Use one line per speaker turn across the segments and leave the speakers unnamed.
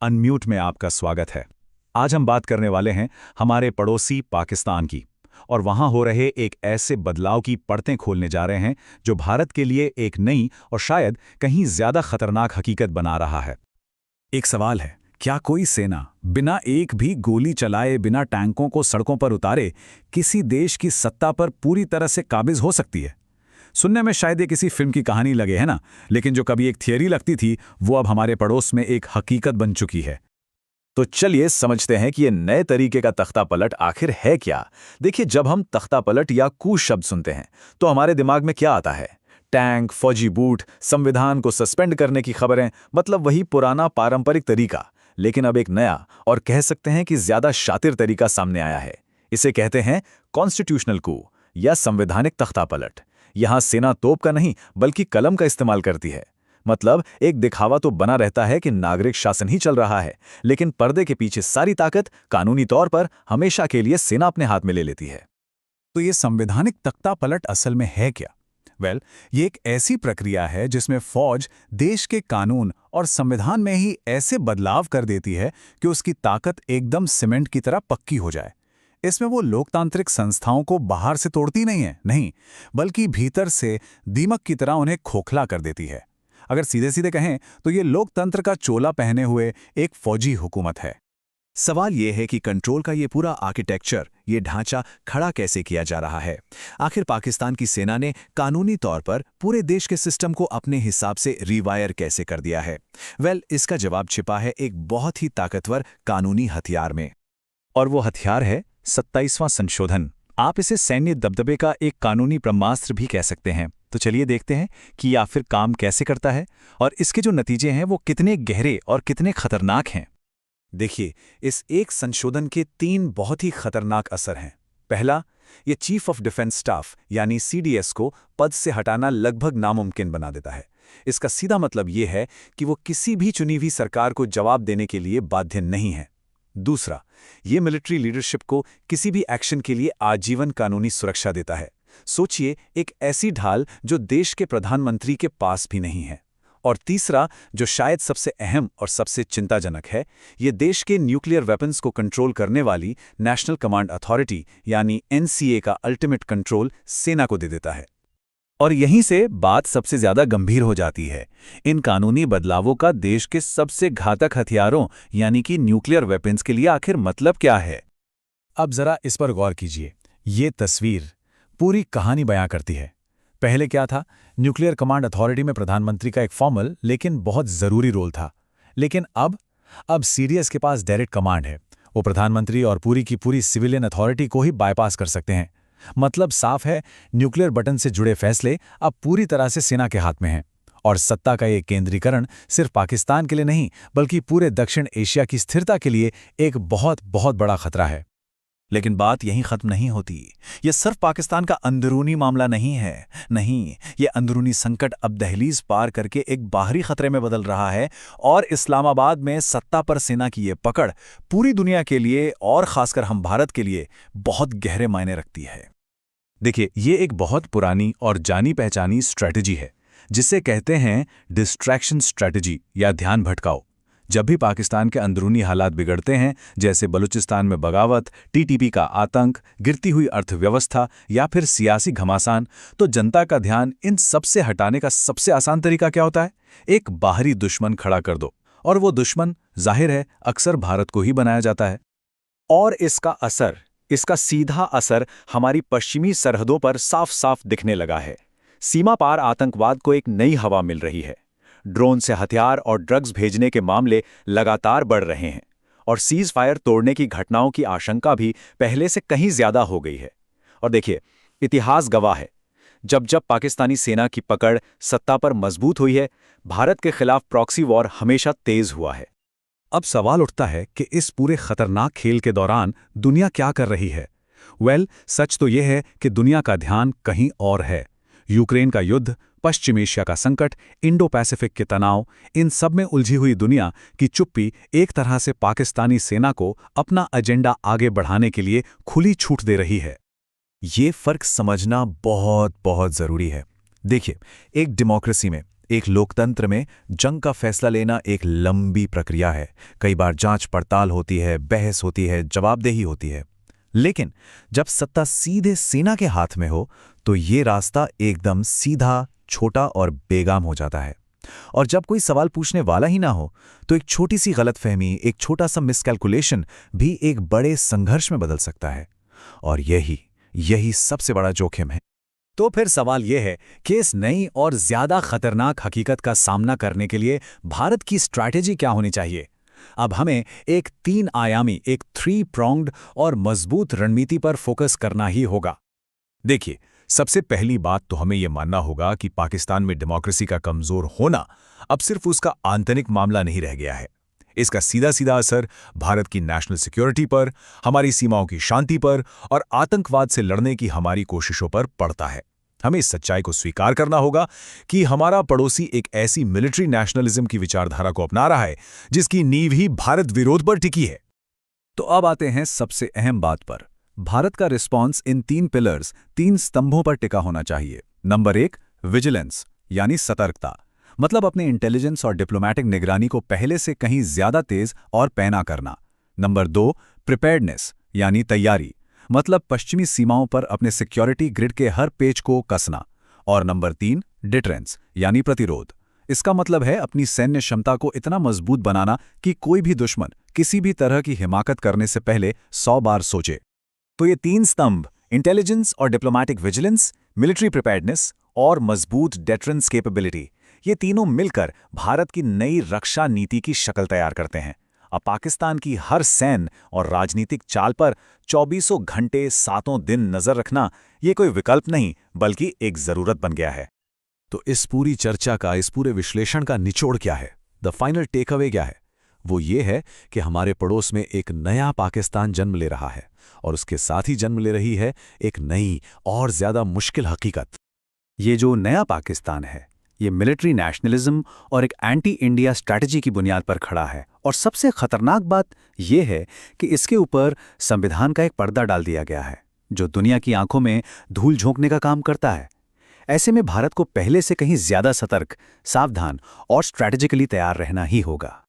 Unmute में आपका स्वागत है। आज हम बात करने वाले हैं हमारे पड़ोसी पाकिस्तान की, और वहां हो रहे एक ऐसे बदलाव की परतें खोलने जा रहे हैं जो भारत के लिए एक नई और शायद कहीं ज्यादा खतरनाक हकीकत बना रहा है। एक सवाल है, क्या कोई सेना बिना एक भी गोली चलाए, बिना टैंकों को सड़कों पर उतारे किसी देश की सत्ता पर पूरी तरह से काबिज हो सकती है? सुनने में शायद ये किसी फिल्म की कहानी लगे, है ना? लेकिन जो कभी एक थियरी लगती थी, वो अब हमारे पड़ोस में एक हकीकत बन चुकी है। तो चलिए समझते हैं कि ये नए तरीके का तख्ता पलट आखिर है क्या। देखिए, जब हम तख्ता पलट या कू शब्द सुनते हैं तो हमारे दिमाग में क्या आता है? टैंक, फौजी बूट, संविधान को सस्पेंड करने की खबरें, मतलब वही पुराना पारंपरिक तरीका। लेकिन अब एक नया और कह सकते हैं कि ज्यादा शातिर तरीका सामने आया है। इसे कहते हैं कॉन्स्टिट्यूशनल कू या संवैधानिक तख्ता पलट। यहां सेना तोप का नहीं बल्कि कलम का इस्तेमाल करती है। मतलब एक दिखावा तो बना रहता है कि नागरिक शासन ही चल रहा है, लेकिन पर्दे के पीछे सारी ताकत कानूनी तौर पर हमेशा के लिए सेना अपने हाथ में ले लेती है। तो ये संवैधानिक तख्ता पलट असल में है क्या? ये एक ऐसी प्रक्रिया है जिसमें फौज देश के कानून और संविधान में ही ऐसे बदलाव कर देती है कि उसकी ताकत एकदम सीमेंट की तरह पक्की हो जाए। इसमें वो लोकतांत्रिक संस्थाओं को बाहर से तोड़ती नहीं, बल्कि भीतर से दीमक की तरह उन्हें खोखला कर देती है। अगर सीधे सीधे कहें तो ये लोकतंत्र का चोला पहने हुए एक फौजी हुकूमत है। सवाल ये है कि कंट्रोल का ये पूरा आर्किटेक्चर, ये ढांचा खड़ा कैसे किया जा रहा है? आखिर पाकिस्तान की सेना ने कानूनी तौर पर पूरे देश के सिस्टम को अपने हिसाब से रिवायर कैसे कर दिया है? इसका जवाब छिपा है एक बहुत ही ताकतवर कानूनी हथियार में। और वो हथियार है 27वां संशोधन। आप इसे सैन्य दबदबे का एक कानूनी ब्रह्मास्त्र भी कह सकते हैं। तो चलिए देखते हैं कि ये आखिर काम कैसे करता है और इसके जो नतीजे हैं वो कितने गहरे और कितने खतरनाक हैं। देखिए, इस एक संशोधन के 3 बहुत ही खतरनाक असर हैं। पहला, ये चीफ ऑफ डिफेंस स्टाफ यानी सीडीएस को पद से हटाना लगभग नामुमकिन बना देता है। इसका सीधा मतलब ये है कि वो किसी भी चुनी हुई सरकार को जवाब देने के लिए बाध्य नहीं है। दूसरा, ये मिलिट्री लीडरशिप को किसी भी एक्शन के लिए आजीवन कानूनी सुरक्षा देता है। सोचिए, एक ऐसी ढाल जो देश के प्रधानमंत्री के पास भी नहीं है। और तीसरा, जो शायद सबसे अहम और सबसे चिंताजनक है, ये देश के न्यूक्लियर वेपन्स को कंट्रोल करने वाली नेशनल कमांड अथॉरिटी यानी एनसीए का अल्टीमेट कंट्रोल सेना को दे देता है। और यहीं से बात सबसे ज्यादा गंभीर हो जाती है। इन कानूनी बदलावों का देश के सबसे घातक हथियारों यानी कि न्यूक्लियर वेपन्स के लिए आखिर मतलब क्या है? अब जरा इस पर गौर कीजिए। ये तस्वीर पूरी कहानी बयां करती है। पहले क्या था? न्यूक्लियर कमांड अथॉरिटी में प्रधानमंत्री का एक फॉर्मल लेकिन बहुत जरूरी रोल था। लेकिन अब सीडीएस के पास डायरेक्ट कमांड है। वो प्रधानमंत्री और पूरी की पूरी सिविलियन अथॉरिटी को ही बाईपास कर सकते हैं। मतलब साफ है, न्यूक्लियर बटन से जुड़े फैसले अब पूरी तरह से सेना के हाथ में हैं। और सत्ता का ये केंद्रीकरण सिर्फ पाकिस्तान के लिए नहीं बल्कि पूरे दक्षिण एशिया की स्थिरता के लिए एक बहुत बहुत बड़ा खतरा है। लेकिन बात यहीं खत्म नहीं होती। यह सिर्फ पाकिस्तान का अंदरूनी मामला नहीं है। नहीं, यह अंदरूनी संकट अब दहलीज पार करके एक बाहरी खतरे में बदल रहा है। और इस्लामाबाद में सत्ता पर सेना की ये पकड़ पूरी दुनिया के लिए और खासकर हम भारत के लिए बहुत गहरे मायने रखती है। देखिए, ये एक बहुत पुरानी और जानी पहचानी स्ट्रैटेजी है जिसे कहते हैं डिस्ट्रैक्शन स्ट्रैटेजी या ध्यान भटकाओ। जब भी पाकिस्तान के अंदरूनी हालात बिगड़ते हैं, जैसे बलूचिस्तान में बगावत, टीटीपी का आतंक, गिरती हुई अर्थव्यवस्था या फिर सियासी घमासान, तो जनता का ध्यान इन सब से हटाने का सबसे आसान तरीका क्या होता है? एक बाहरी दुश्मन खड़ा कर दो। और वो दुश्मन जाहिर है अक्सर भारत को ही बनाया जाता है। और इसका सीधा असर हमारी पश्चिमी सरहदों पर साफ साफ दिखने लगा है। सीमा पार आतंकवाद को एक नई हवा मिल रही है। ड्रोन से हथियार और ड्रग्स भेजने के मामले लगातार बढ़ रहे हैं और सीज फायर तोड़ने की घटनाओं की आशंका भी पहले से कहीं ज्यादा हो गई है। और देखिए, इतिहास गवाह है, जब जब पाकिस्तानी सेना की पकड़ सत्ता पर मजबूत हुई है, भारत के खिलाफ प्रॉक्सी वॉर हमेशा तेज हुआ है। अब सवाल उठता है कि इस पूरे खतरनाक खेल के दौरान दुनिया क्या कर रही है? सच तो यह है कि दुनिया का ध्यान कहीं और है। यूक्रेन का युद्ध, पश्चिम एशिया का संकट, इंडो पैसिफिक के तनाव, इन सब में उलझी हुई दुनिया की चुप्पी एक तरह से पाकिस्तानी सेना को अपना एजेंडा आगे बढ़ाने के लिए खुली छूट दे रही है। ये फर्क समझना बहुत बहुत जरूरी है। देखिए, एक डेमोक्रेसी में
एक लोकतंत्र में जंग का फैसला लेना एक लंबी प्रक्रिया है। कई बार जांच पड़ताल होती है, बहस होती है, जवाबदेही होती है। लेकिन जब सत्ता सीधे सेना के हाथ में हो तो ये रास्ता एकदम सीधा, छोटा और बेगाम हो जाता है। और जब कोई सवाल पूछने वाला ही ना हो तो एक छोटी सी गलतफहमी, एक छोटा सा मिसकैलकुलेशन भी एक बड़े संघर्ष में बदल सकता है। और यही सबसे बड़ा जोखिम है।
तो फिर सवाल यह है कि इस नई और ज्यादा खतरनाक हकीकत का सामना करने के लिए भारत की स्ट्रैटेजी क्या होनी चाहिए। अब हमें एक 3 आयामी, एक 3 pronged और मजबूत रणनीति पर फोकस करना ही होगा। देखिए, सबसे पहली बात तो हमें यह मानना होगा कि पाकिस्तान में डेमोक्रेसी का कमजोर होना अब सिर्फ उसका आंतरिक मामला नहीं रह गया है। इसका सीधा सीधा असर भारत की नेशनल सिक्योरिटी पर, हमारी सीमाओं की शांति पर और आतंकवाद से लड़ने की हमारी कोशिशों पर पड़ता है। हमें इस सच्चाई को स्वीकार करना होगा कि हमारा पड़ोसी एक ऐसी मिलिट्री नेशनलिज्म की विचारधारा को अपना रहा है जिसकी नींव ही भारत विरोध पर टिकी है।
तो अब आते हैं सबसे अहम बात पर। भारत का रिस्पॉन्स इन 3 पिलर्स, 3 स्तंभों पर टिका होना चाहिए। नंबर 1, विजिलेंस यानी सतर्कता, मतलब अपने इंटेलिजेंस और डिप्लोमैटिक निगरानी को पहले से कहीं ज्यादा तेज और पैना करना। नंबर 2, प्रिपेयर्डनेस यानी तैयारी, मतलब पश्चिमी सीमाओं पर अपने सिक्योरिटी ग्रिड के हर पेच को कसना। और नंबर 3, डिटरेंस यानी प्रतिरोध। इसका मतलब है अपनी सैन्य क्षमता को इतना मजबूत बनाना कि कोई भी दुश्मन किसी भी तरह की हिमाकत करने से पहले 100 बार सोचे।
तो ये 3 स्तंभ, इंटेलिजेंस और डिप्लोमैटिक विजिलेंस, मिलिट्री प्रिपेयर्डनेस और मजबूत डेटरेंस कैपेबिलिटी, ये तीनों मिलकर भारत की नई रक्षा नीति की शक्ल तैयार करते हैं। अब पाकिस्तान की हर सैन्य और राजनीतिक चाल पर 24 घंटे 7 दिन नजर रखना ये कोई विकल्प नहीं बल्कि एक जरूरत बन गया है।
तो इस पूरी चर्चा का, इस पूरे विश्लेषण का निचोड़ क्या है? द फाइनल टेक अवे क्या है? वो ये है कि हमारे पड़ोस में एक नया पाकिस्तान जन्म ले रहा है और उसके साथ ही जन्म ले रही है एक नई और ज्यादा मुश्किल हकीकत।
ये जो नया पाकिस्तान है, ये मिलिट्री नेशनलिज्म और एक एंटी इंडिया स्ट्रैटेजी की बुनियाद पर खड़ा है। और सबसे खतरनाक बात यह है कि इसके ऊपर संविधान का एक पर्दा डाल दिया गया है जो दुनिया की आंखों में धूल झोंकने का काम करता है। ऐसे में भारत को पहले से कहीं ज्यादा सतर्क, सावधान और स्ट्रैटेजिकली तैयार रहना ही होगा।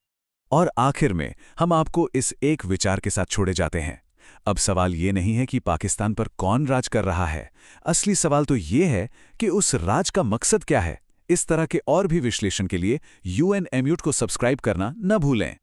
और आखिर में हम आपको इस एक विचार के साथ छोड़े जाते हैं। अब सवाल ये नहीं है कि पाकिस्तान पर कौन राज कर रहा है, असली सवाल तो ये है कि उस राज का मकसद क्या है। इस तरह के और भी विश्लेषण के लिए UN Amute को सब्सक्राइब करना न भूलें।